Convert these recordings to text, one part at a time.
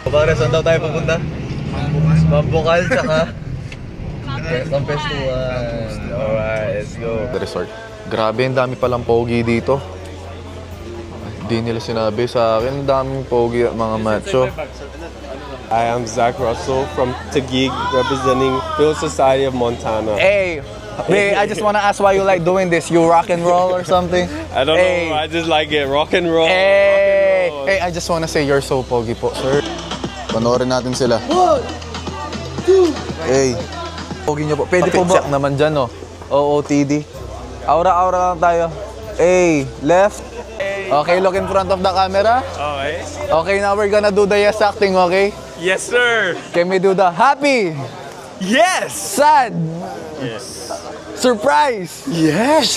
Pare, saan daw tayo pupunta? Bambukal, tsaka Campestuan. Alright, let's go. The resort. Grabe, ang dami palang pogi dito. Hindi nila sinabi sa akin, ang daming pogi at mga macho. I am Zach Russell from Taguig, representing Phil Society of Montana. Hey, I just wanna ask why you like doing this. You rock and roll or something? I don't know, I just like it. Rock and roll. Hey, Hey, I just wanna say you're so pogi po, sir. Panoorin natin sila. Hey. Pogi nyo po. Pwede po ba? Check naman dyan, no? OOTD. Aura-aura lang tayo. Hey, left. Okay, look in front of the camera. Okay. Okay, now we're gonna do the yes acting, okay? Yes, sir. Can we do the happy, Yes. sad, Yes. surprise? Yes.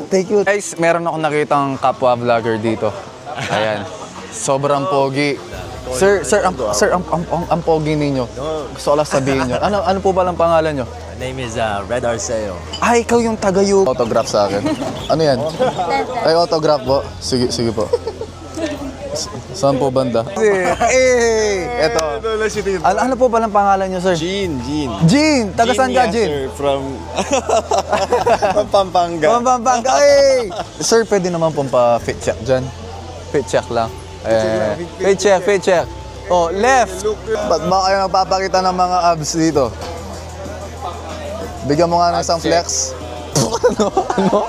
Thank you. Guys, meron akong nakitang kapwa vlogger dito. Ayan. Sobrang pogi. Sir, ang pogi ninyo. Gusto ko lang sabihin nyo. Ano po ba lang pangalan nyo? My name is Red Arceo. Ay, ikaw yung taga-yu. Autograph sa akin. Ano yan? Ay, autograph po. Sige po. Saan po banda? Eto. Ano po ba lang pangalan nyo, sir? Gene. Jean! Taga saan ka, Jean? Sir, from Pampanga. Pampanga. Ay! Sir, pwede naman pong pa-fit check dyan. Fit check lang. Fit check. Oh, left! Ba't ba kayo nagpapakita ng mga abs dito? Bigyan mo nga ng isang flex. Ano?